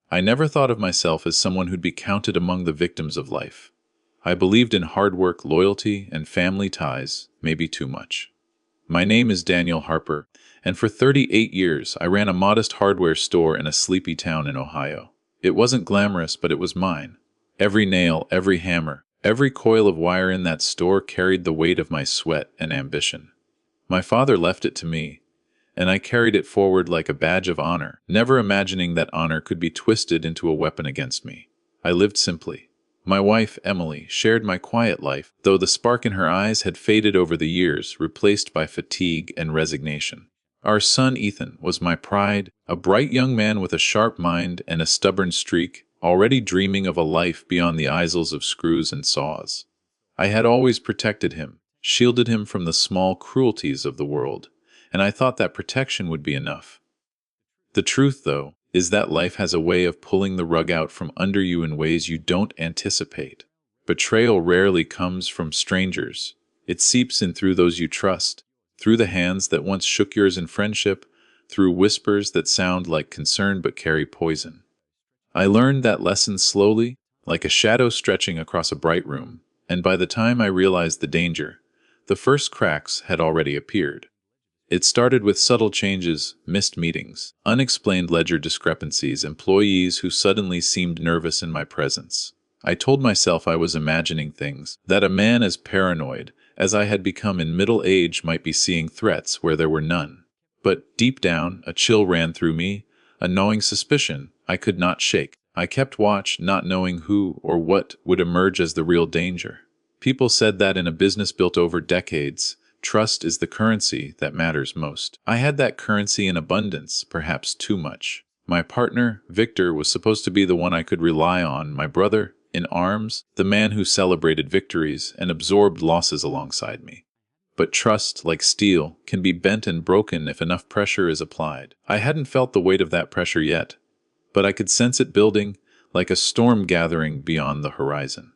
I never thought of myself as someone who'd be counted among the victims of life. I believed in hard work, loyalty, and family ties, maybe too much. My name is Daniel Harper, and for 38 years I ran a modest hardware store in a sleepy town in Ohio. It wasn't glamorous, but it was mine. Every nail, every hammer, every coil of wire in that store carried the weight of my sweat and ambition. My father left it to me, and I carried it forward like a badge of honor, never imagining that honor could be twisted into a weapon against me. I lived simply. My wife, Emily, shared my quiet life, though the spark in her eyes had faded over the years, replaced by fatigue and resignation. Our son, Ethan, was my pride, a bright young man with a sharp mind and a stubborn streak, already dreaming of a life beyond the aisles of screws and saws. I had always protected him, shielded him from the small cruelties of the world, and I thought that protection would be enough. The truth, though, is that life has a way of pulling the rug out from under you in ways you don't anticipate. Betrayal rarely comes from strangers. It seeps in through those you trust, through the hands that once shook yours in friendship, through whispers that sound like concern but carry poison. I learned that lesson slowly, like a shadow stretching across a bright room, and by the time I realized the danger, the first cracks had already appeared. It started with subtle changes, missed meetings, unexplained ledger discrepancies, employees who suddenly seemed nervous in my presence. I told myself I was imagining things, that a man as paranoid as I had become in middle age might be seeing threats where there were none. But deep down, a chill ran through me, a gnawing suspicion I could not shake. I kept watch, not knowing who or what would emerge as the real danger. People said that in a business built over decades, trust is the currency that matters most. I had that currency in abundance, perhaps too much. My partner, Victor, was supposed to be the one I could rely on, my brother, in arms, the man who celebrated victories and absorbed losses alongside me. But trust, like steel, can be bent and broken if enough pressure is applied. I hadn't felt the weight of that pressure yet, but I could sense it building, like a storm gathering beyond the horizon.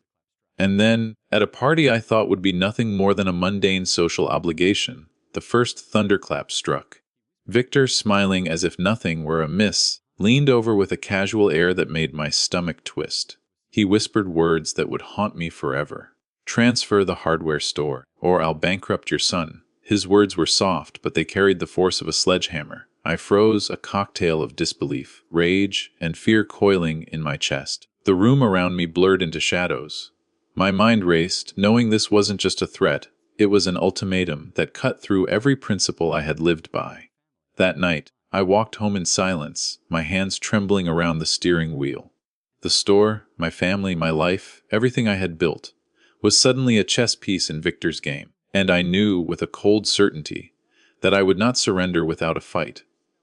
And then, at a party I thought would be nothing more than a mundane social obligation, the first thunderclap struck. Victor, smiling as if nothing were amiss, leaned over with a casual air that made my stomach twist. He whispered words that would haunt me forever. "Transfer the hardware store, or I'll bankrupt your son." His words were soft, but they carried the force of a sledgehammer. I froze, a cocktail of disbelief, rage, and fear coiling in my chest. The room around me blurred into shadows. My mind raced, knowing this wasn't just a threat, it was an ultimatum that cut through every principle I had lived by. That night, I walked home in silence, my hands trembling around the steering wheel. The store, my family, my life, everything I had built, was suddenly a chess piece in Victor's game, and I knew with a cold certainty that I would not surrender without a fight.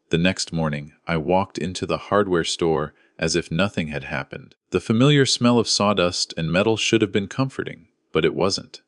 The next morning, I walked into the hardware store as if nothing had happened. The familiar smell of sawdust and metal should have been comforting, but it wasn't.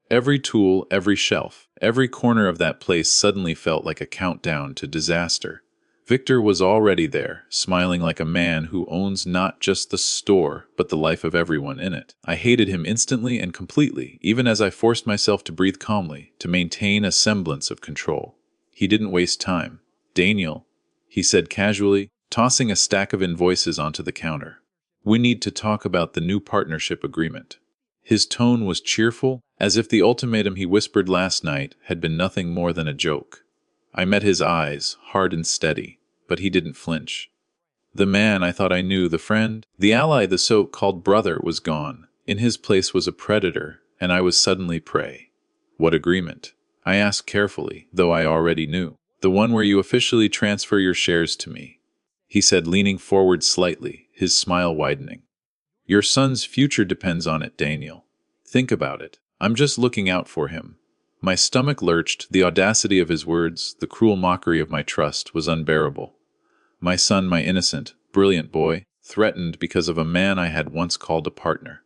Every tool, every shelf, every corner of that place suddenly felt like a countdown to disaster. Victor was already there, smiling like a man who owns not just the store, but the life of everyone in it. I hated him instantly and completely, even as I forced myself to breathe calmly, to maintain a semblance of control. He didn't waste time. "Daniel," he said casually, tossing a stack of invoices onto the counter. "We need to talk about the new partnership agreement." His tone was cheerful, as if the ultimatum he whispered last night had been nothing more than a joke. I met his eyes, hard and steady, but he didn't flinch. The man I thought I knew, the friend, the ally, the so-called brother, was gone. In his place was a predator, and I was suddenly prey. "What agreement?" I asked carefully, though I already knew. "The one where you officially transfer your shares to me," he said, leaning forward slightly, his smile widening. "Your son's future depends on it, Daniel. Think about it. I'm just looking out for him." My stomach lurched, the audacity of his words, the cruel mockery of my trust, was unbearable. My son, my innocent, brilliant boy, threatened because of a man I had once called a partner.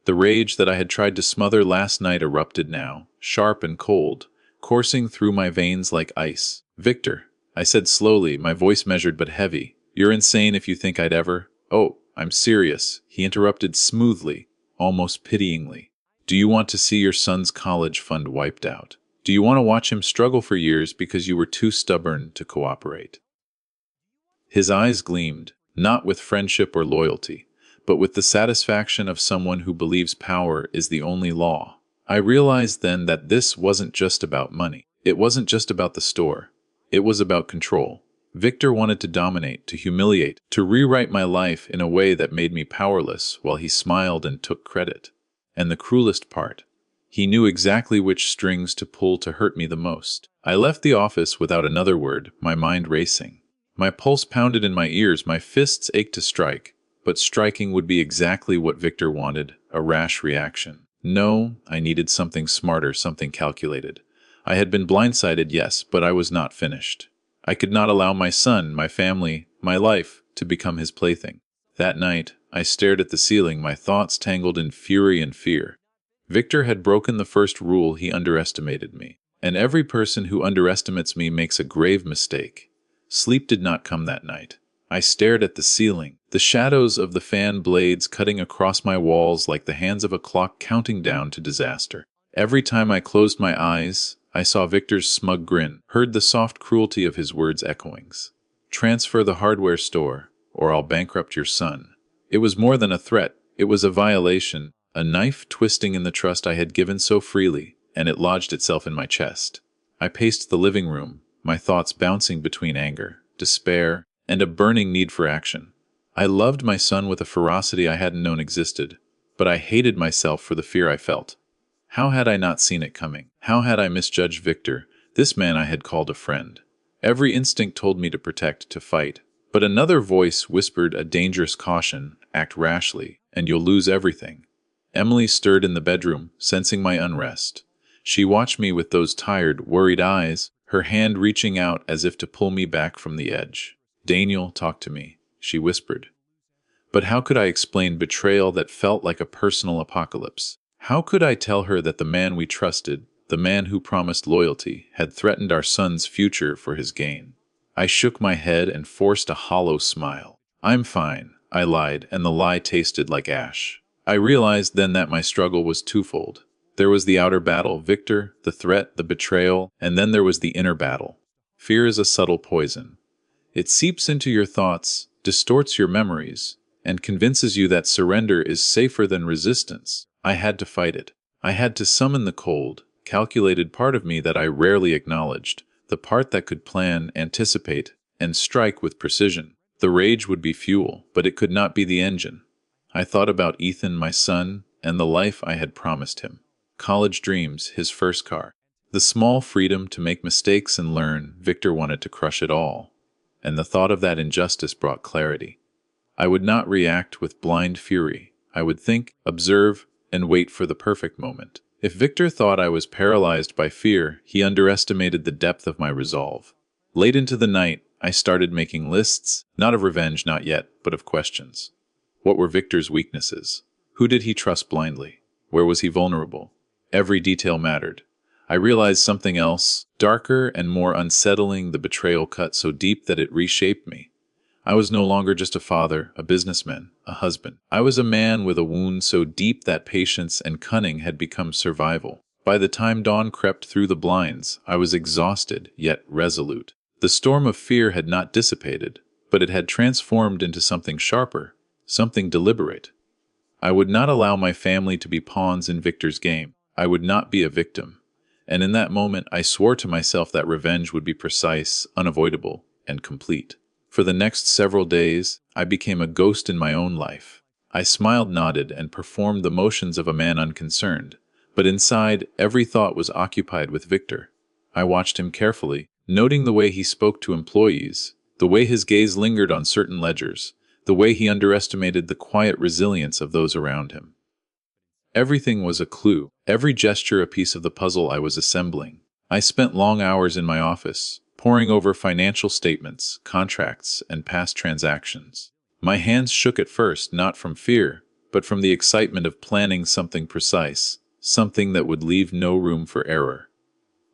The rage that I had tried to smother last night erupted now, sharp and cold, coursing through my veins like ice. "Victor," I said slowly, my voice measured but heavy, "you're insane if you think I'd ever—" "Oh, I'm serious," he interrupted smoothly, almost pityingly. "Do you want to see your son's college fund wiped out? Do you want to watch him struggle for years because you were too stubborn to cooperate?" His eyes gleamed, not with friendship or loyalty, but with the satisfaction of someone who believes power is the only law. I realized then that this wasn't just about money. It wasn't just about the store. It was about control. Victor wanted to dominate, to humiliate, to rewrite my life in a way that made me powerless while he smiled and took credit. And the cruelest part, he knew exactly which strings to pull to hurt me the most. I left the office without another word, my mind racing. My pulse pounded in my ears, my fists ached to strike, but striking would be exactly what Victor wanted, a rash reaction. No, I needed something smarter, something calculated. I had been blindsided, yes, but I was not finished. I could not allow my son, my family, my life to become his plaything. That night, I stared at the ceiling, my thoughts tangled in fury and fear. Victor had broken the first rule. He underestimated me. And every person who underestimates me makes a grave mistake. Sleep did not come that night. I stared at the ceiling, the shadows of the fan blades cutting across my walls like the hands of a clock counting down to disaster. Every time I closed my eyes, I saw Victor's smug grin, heard the soft cruelty of his words echoings. Transfer the hardware store, or I'll bankrupt your son. It was more than a threat. It was a violation, a knife twisting in the trust I had given so freely, and it lodged itself in my chest. I paced the living room, my thoughts bouncing between anger, despair, and a burning need for action. I loved my son with a ferocity I hadn't known existed, but I hated myself for the fear I felt. How had I not seen it coming? How had I misjudged Victor, this man I had called a friend? Every instinct told me to protect, to fight, but another voice whispered a dangerous caution: act rashly, and you'll lose everything. Emily stirred in the bedroom, sensing my unrest. She watched me with those tired, worried eyes, her hand reaching out as if to pull me back from the edge. "Daniel, talk to me," she whispered. But how could I explain betrayal that felt like a personal apocalypse? How could I tell her that the man we trusted, the man who promised loyalty, had threatened our son's future for his gain? I shook my head and forced a hollow smile. "I'm fine," I lied, and the lie tasted like ash. I realized then that my struggle was twofold. There was the outer battle, Victor, the threat, the betrayal, and then there was the inner battle. Fear is a subtle poison. It seeps into your thoughts, distorts your memories, and convinces you that surrender is safer than resistance. I had to fight it. I had to summon the cold, calculated part of me that I rarely acknowledged, the part that could plan, anticipate, and strike with precision. The rage would be fuel, but it could not be the engine. I thought about Ethan, my son, and the life I had promised him. College dreams, his first car. The small freedom to make mistakes and learn. Victor wanted to crush it all. And the thought of that injustice brought clarity. I would not react with blind fury. I would think, observe, and wait for the perfect moment. If Victor thought I was paralyzed by fear, he underestimated the depth of my resolve. Late into the night, I started making lists, not of revenge, not yet, but of questions. What were Victor's weaknesses? Who did he trust blindly? Where was he vulnerable? Every detail mattered. I realized something else, darker and more unsettling. The betrayal cut so deep that it reshaped me. I was no longer just a father, a businessman, a husband. I was a man with a wound so deep that patience and cunning had become survival. By the time dawn crept through the blinds, I was exhausted, yet resolute. The storm of fear had not dissipated, but it had transformed into something sharper, something deliberate. I would not allow my family to be pawns in Victor's game. I would not be a victim. And in that moment, I swore to myself that revenge would be precise, unavoidable, and complete. For the next several days, I became a ghost in my own life. I smiled, nodded, and performed the motions of a man unconcerned, but inside, every thought was occupied with Victor. I watched him carefully, noting the way he spoke to employees, the way his gaze lingered on certain ledgers, the way he underestimated the quiet resilience of those around him. Everything was a clue, every gesture a piece of the puzzle I was assembling. I spent long hours in my office, poring over financial statements, contracts, and past transactions. My hands shook at first, not from fear, but from the excitement of planning something precise, something that would leave no room for error.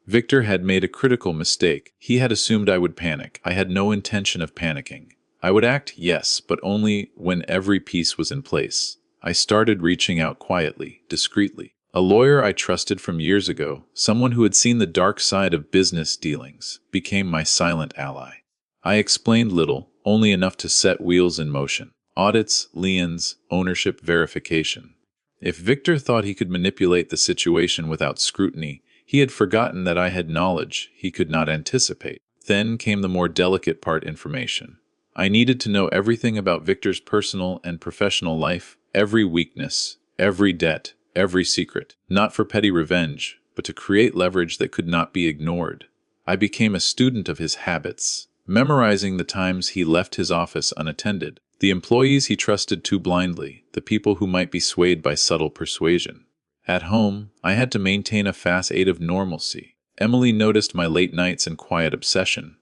Victor had made a critical mistake. He had assumed I would panic. I had no intention of panicking. I would act, yes, but only when every piece was in place. I started reaching out quietly, discreetly. A lawyer I trusted from years ago, someone who had seen the dark side of business dealings, became my silent ally. I explained little, only enough to set wheels in motion. Audits, liens, ownership verification. If Victor thought he could manipulate the situation without scrutiny, he had forgotten that I had knowledge he could not anticipate. Then came the more delicate part: information. I needed to know everything about Victor's personal and professional life, every weakness, every debt, every secret, not for petty revenge, but to create leverage that could not be ignored. I became a student of his habits, memorizing the times he left his office unattended, the employees he trusted too blindly, the people who might be swayed by subtle persuasion. At home, I had to maintain a facade of normalcy. Emily noticed my late nights and quiet obsession,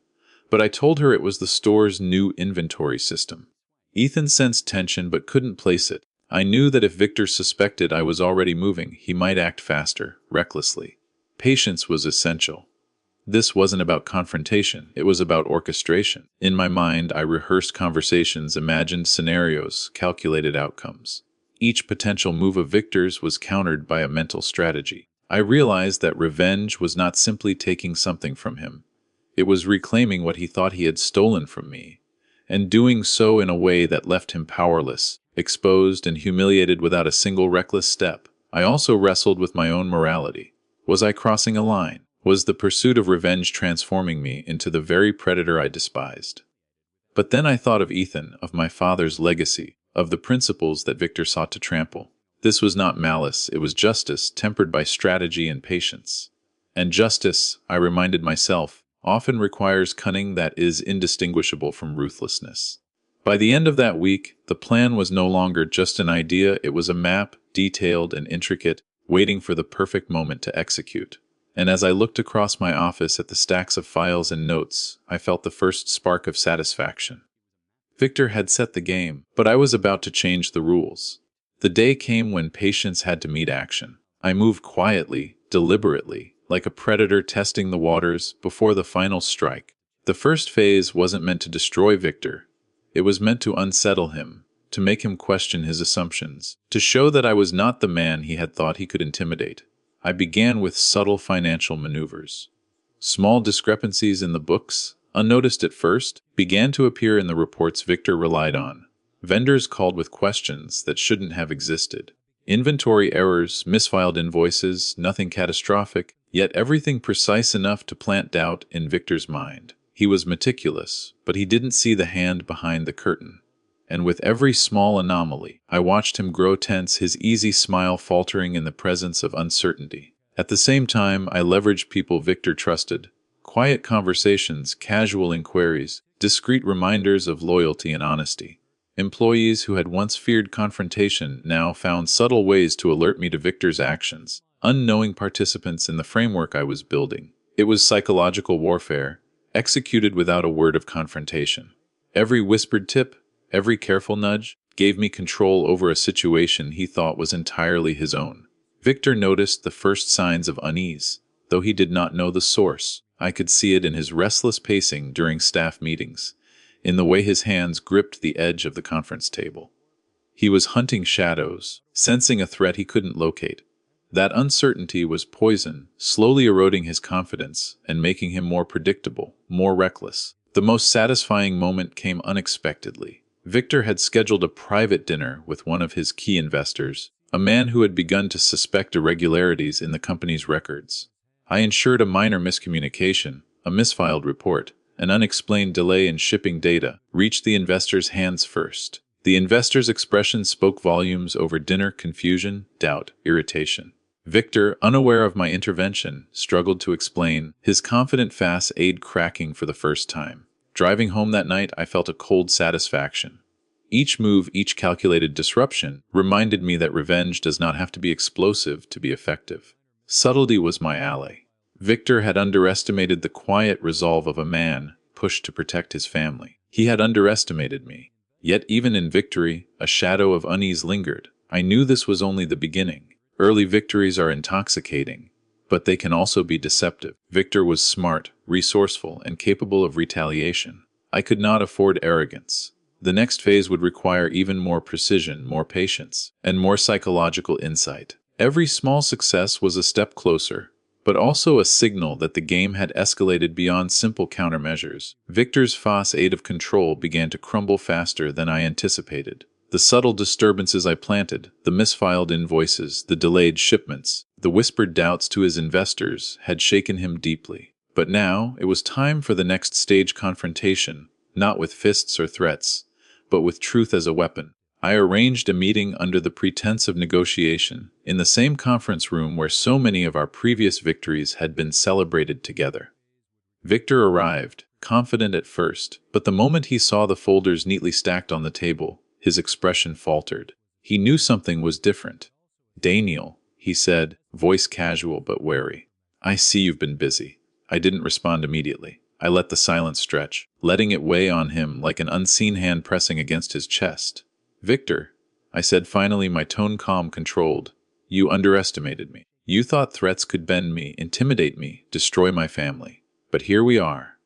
but I told her it was the store's new inventory system. Ethan sensed tension but couldn't place it. I knew that if Victor suspected I was already moving, he might act faster, recklessly. Patience was essential. This wasn't about confrontation, it was about orchestration. In my mind, I rehearsed conversations, imagined scenarios, calculated outcomes. Each potential move of Victor's was countered by a mental strategy. I realized that revenge was not simply taking something from him. It was reclaiming what he thought he had stolen from me, and doing so in a way that left him powerless, exposed and humiliated without a single reckless step. I also wrestled with my own morality. Was I crossing a line? Was the pursuit of revenge transforming me into the very predator I despised? But then I thought of Ethan, of my father's legacy, of the principles that Victor sought to trample. This was not malice, it was justice, tempered by strategy and patience. And justice, I reminded myself, often requires cunning that is indistinguishable from ruthlessness. By the end of that week, the plan was no longer just an idea, it was a map, detailed and intricate, waiting for the perfect moment to execute. And as I looked across my office at the stacks of files and notes, I felt the first spark of satisfaction. Victor had set the game, but I was about to change the rules. The day came when patience had to meet action. I moved quietly, deliberately, like a predator testing the waters before the final strike. The first phase wasn't meant to destroy Victor. It was meant to unsettle him, to make him question his assumptions, to show that I was not the man he had thought he could intimidate. I began with subtle financial maneuvers. Small discrepancies in the books, unnoticed at first, began to appear in the reports Victor relied on. Vendors called with questions that shouldn't have existed. Inventory errors, misfiled invoices, nothing catastrophic, yet everything precise enough to plant doubt in Victor's mind. He was meticulous, but he didn't see the hand behind the curtain. And with every small anomaly, I watched him grow tense, his easy smile faltering in the presence of uncertainty. At the same time, I leveraged people Victor trusted. Quiet conversations, casual inquiries, discreet reminders of loyalty and honesty. Employees who had once feared confrontation now found subtle ways to alert me to Victor's actions, unknowing participants in the framework I was building. It was psychological warfare, executed without a word of confrontation. Every whispered tip, every careful nudge, gave me control over a situation he thought was entirely his own. Victor noticed the first signs of unease, though he did not know the source. I could see it in his restless pacing during staff meetings, in the way his hands gripped the edge of the conference table. He was hunting shadows, sensing a threat he couldn't locate. That uncertainty was poison, slowly eroding his confidence and making him more predictable, more reckless. The most satisfying moment came unexpectedly. Victor had scheduled a private dinner with one of his key investors, a man who had begun to suspect irregularities in the company's records. I ensured a minor miscommunication, a misfiled report, an unexplained delay in shipping data, reached the investor's hands first. The investor's expression spoke volumes over dinner: confusion, doubt, irritation. Victor, unaware of my intervention, struggled to explain, his confident facade cracking for the first time. Driving home that night, I felt a cold satisfaction. Each move, each calculated disruption, reminded me that revenge does not have to be explosive to be effective. Subtlety was my ally. Victor had underestimated the quiet resolve of a man pushed to protect his family. He had underestimated me. Yet even in victory, a shadow of unease lingered. I knew this was only the beginning. Early victories are intoxicating, but they can also be deceptive. Victor was smart, resourceful, and capable of retaliation. I could not afford arrogance. The next phase would require even more precision, more patience, and more psychological insight. Every small success was a step closer, but also a signal that the game had escalated beyond simple countermeasures. Victor's facade of control began to crumble faster than I anticipated. The subtle disturbances I planted, the misfiled invoices, the delayed shipments, the whispered doubts to his investors had shaken him deeply. But now it was time for the next stage confrontation, not with fists or threats, but with truth as a weapon. I arranged a meeting under the pretense of negotiation, in the same conference room where so many of our previous victories had been celebrated together. Victor arrived, confident at first, but the moment he saw the folders neatly stacked on the table, his expression faltered. He knew something was different. "Daniel," he said, voice casual but wary. "I see you've been busy." I didn't respond immediately. I let the silence stretch, letting it weigh on him like an unseen hand pressing against his chest. "Victor," I said finally, my tone calm, controlled, "you underestimated me. You thought threats could bend me, intimidate me, destroy my family. But here we are."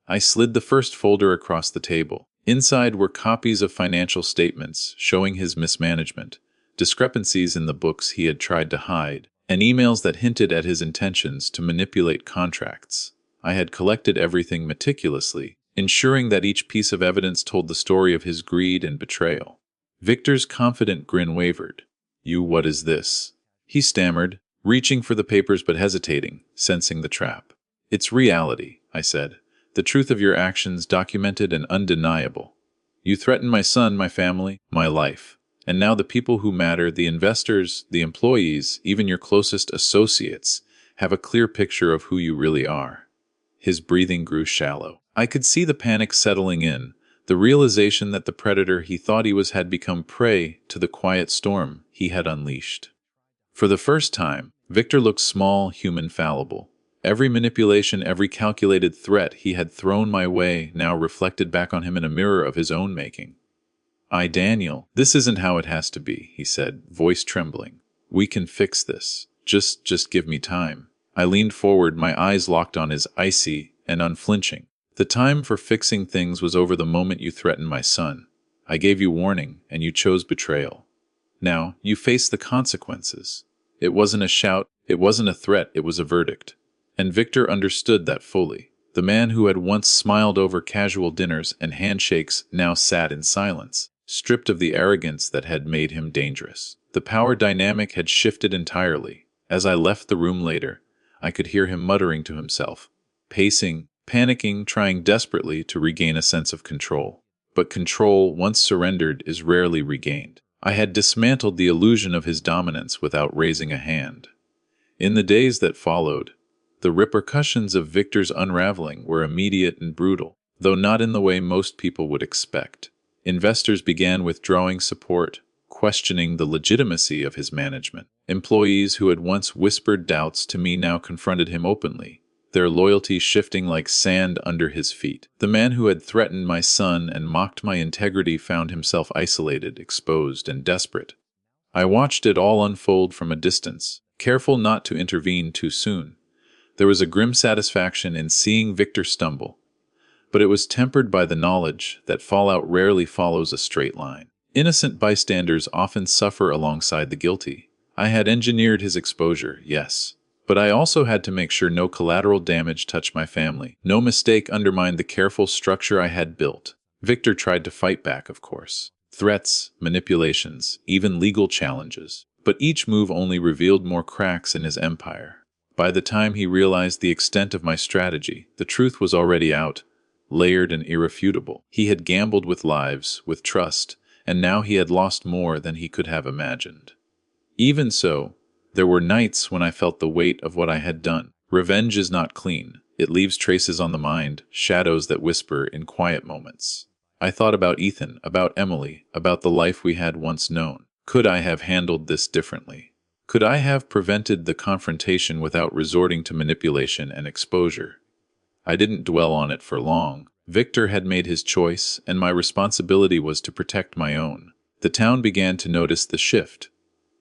I slid the first folder across the table. Inside were copies of financial statements showing his mismanagement, discrepancies in the books he had tried to hide, and emails that hinted at his intentions to manipulate contracts. I had collected everything meticulously, ensuring that each piece of evidence told the story of his greed and betrayal. Victor's confident grin wavered. What is this?" he stammered, reaching for the papers but hesitating, sensing the trap. "It's reality," I said. "The truth of your actions, documented and undeniable. You threatened my son, my family, my life. And now the people who matter, the investors, the employees, even your closest associates, have a clear picture of who you really are." His breathing grew shallow. I could see the panic settling in, the realization that the predator he thought he was had become prey to the quiet storm he had unleashed. For the first time, Victor looked small, human, fallible. Every manipulation, every calculated threat he had thrown my way now reflected back on him in a mirror of his own making. "Daniel, this isn't how it has to be," he said, voice trembling. "We can fix this. Just give me time." I leaned forward, my eyes locked on his, icy and unflinching. "The time for fixing things was over the moment you threatened my son. I gave you warning, and you chose betrayal. Now, you face the consequences." It wasn't a shout, it wasn't a threat, it was a verdict. And Victor understood that fully. The man who had once smiled over casual dinners and handshakes now sat in silence, stripped of the arrogance that had made him dangerous. The power dynamic had shifted entirely. As I left the room later, I could hear him muttering to himself, pacing, panicking, trying desperately to regain a sense of control. But control, once surrendered, is rarely regained. I had dismantled the illusion of his dominance without raising a hand. In the days that followed, the repercussions of Victor's unraveling were immediate and brutal, though not in the way most people would expect. Investors began withdrawing support, questioning the legitimacy of his management. Employees who had once whispered doubts to me now confronted him openly, their loyalty shifting like sand under his feet. The man who had threatened my son and mocked my integrity found himself isolated, exposed, and desperate. I watched it all unfold from a distance, careful not to intervene too soon. There was a grim satisfaction in seeing Victor stumble, but it was tempered by the knowledge that fallout rarely follows a straight line. Innocent bystanders often suffer alongside the guilty. I had engineered his exposure, yes, but I also had to make sure no collateral damage touched my family. No mistake undermined the careful structure I had built. Victor tried to fight back, of course. Threats, manipulations, even legal challenges. But each move only revealed more cracks in his empire. By the time he realized the extent of my strategy, the truth was already out, layered and irrefutable. He had gambled with lives, with trust, and now he had lost more than he could have imagined. Even so, there were nights when I felt the weight of what I had done. Revenge is not clean. It leaves traces on the mind, shadows that whisper in quiet moments. I thought about Ethan, about Emily, about the life we had once known. Could I have handled this differently? Could I have prevented the confrontation without resorting to manipulation and exposure? I didn't dwell on it for long. Victor had made his choice, and my responsibility was to protect my own. The town began to notice the shift.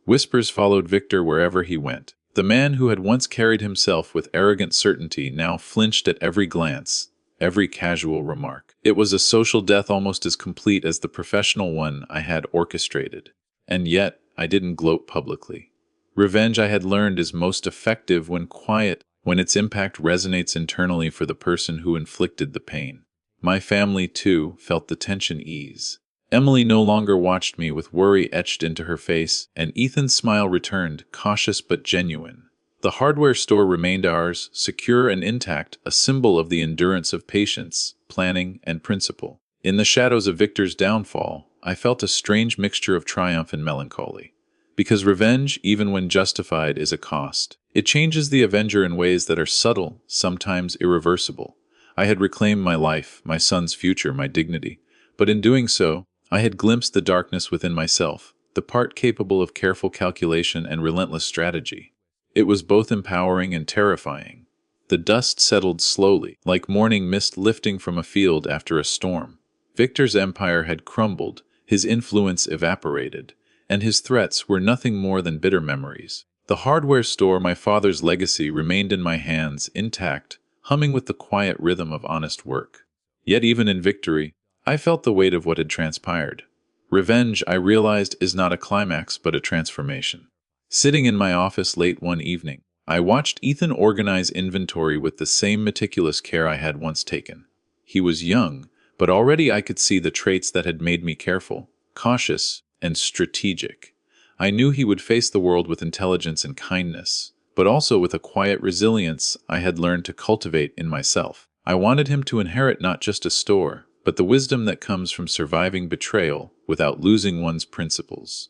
Whispers followed Victor wherever he went. The man who had once carried himself with arrogant certainty now flinched at every glance, every casual remark. It was a social death almost as complete as the professional one I had orchestrated. And yet, I didn't gloat publicly. Revenge, I had learned, is most effective when quiet, when its impact resonates internally for the person who inflicted the pain. My family, too, felt the tension ease. Emily no longer watched me with worry etched into her face, and Ethan's smile returned, cautious but genuine. The hardware store remained ours, secure and intact, a symbol of the endurance of patience, planning, and principle. In the shadows of Victor's downfall, I felt a strange mixture of triumph and melancholy. Because revenge, even when justified, is a cost. It changes the avenger in ways that are subtle, sometimes irreversible. I had reclaimed my life, my son's future, my dignity. But in doing so, I had glimpsed the darkness within myself, the part capable of careful calculation and relentless strategy. It was both empowering and terrifying. The dust settled slowly, like morning mist lifting from a field after a storm. Victor's empire had crumbled, his influence evaporated, and his threats were nothing more than bitter memories. The hardware store, my father's legacy, remained in my hands, intact, humming with the quiet rhythm of honest work. Yet even in victory, I felt the weight of what had transpired. Revenge, I realized, is not a climax but a transformation. Sitting in my office late one evening, I watched Ethan organize inventory with the same meticulous care I had once taken. He was young, but already I could see the traits that had made me careful, cautious, and strategic. I knew he would face the world with intelligence and kindness, but also with a quiet resilience I had learned to cultivate in myself. I wanted him to inherit not just a store, but the wisdom that comes from surviving betrayal without losing one's principles.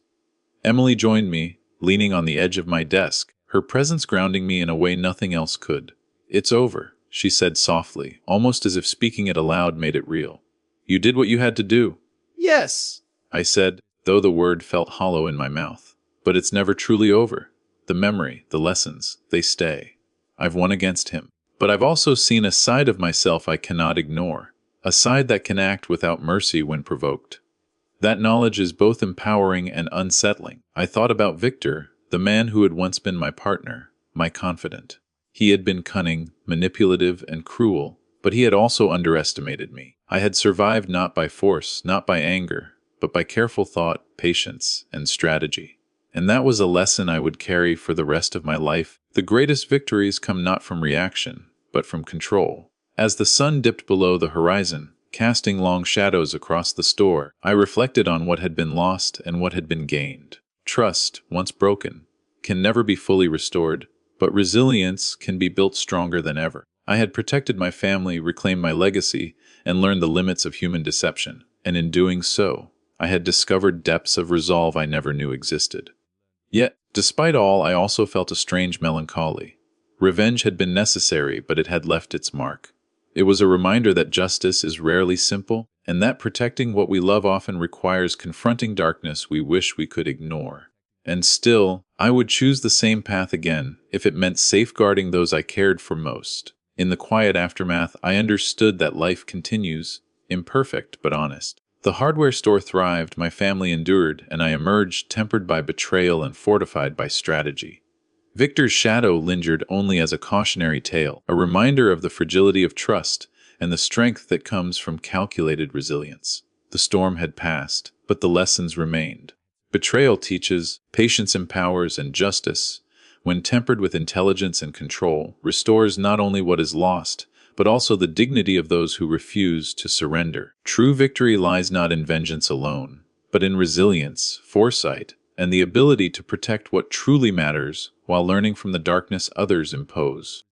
Emily joined me, leaning on the edge of my desk, her presence grounding me in a way nothing else could. "It's over," she said softly, almost as if speaking it aloud made it real. "You did what you had to do." "Yes," I said, though the word felt hollow in my mouth. "But it's never truly over. The memory, the lessons, they stay. I've won against him. But I've also seen a side of myself I cannot ignore, a side that can act without mercy when provoked. That knowledge is both empowering and unsettling." I thought about Victor, the man who had once been my partner, my confidant. He had been cunning, manipulative, and cruel, but he had also underestimated me. I had survived not by force, not by anger, but by careful thought, patience, and strategy. And that was a lesson I would carry for the rest of my life. The greatest victories come not from reaction, but from control. As the sun dipped below the horizon, casting long shadows across the store, I reflected on what had been lost and what had been gained. Trust, once broken, can never be fully restored, but resilience can be built stronger than ever. I had protected my family, reclaimed my legacy, and learned the limits of human deception, and in doing so, I had discovered depths of resolve I never knew existed. Yet, despite all, I also felt a strange melancholy. Revenge had been necessary, but it had left its mark. It was a reminder that justice is rarely simple, and that protecting what we love often requires confronting darkness we wish we could ignore. And still, I would choose the same path again, if it meant safeguarding those I cared for most. In the quiet aftermath, I understood that life continues, imperfect but honest. The hardware store thrived, my family endured, and I emerged tempered by betrayal and fortified by strategy. Victor's shadow lingered only as a cautionary tale, a reminder of the fragility of trust and the strength that comes from calculated resilience. The storm had passed, but the lessons remained. Betrayal teaches, patience empowers, and justice, when tempered with intelligence and control, restores not only what is lost, but also the dignity of those who refuse to surrender. True victory lies not in vengeance alone, but in resilience, foresight, and the ability to protect what truly matters while learning from the darkness others impose.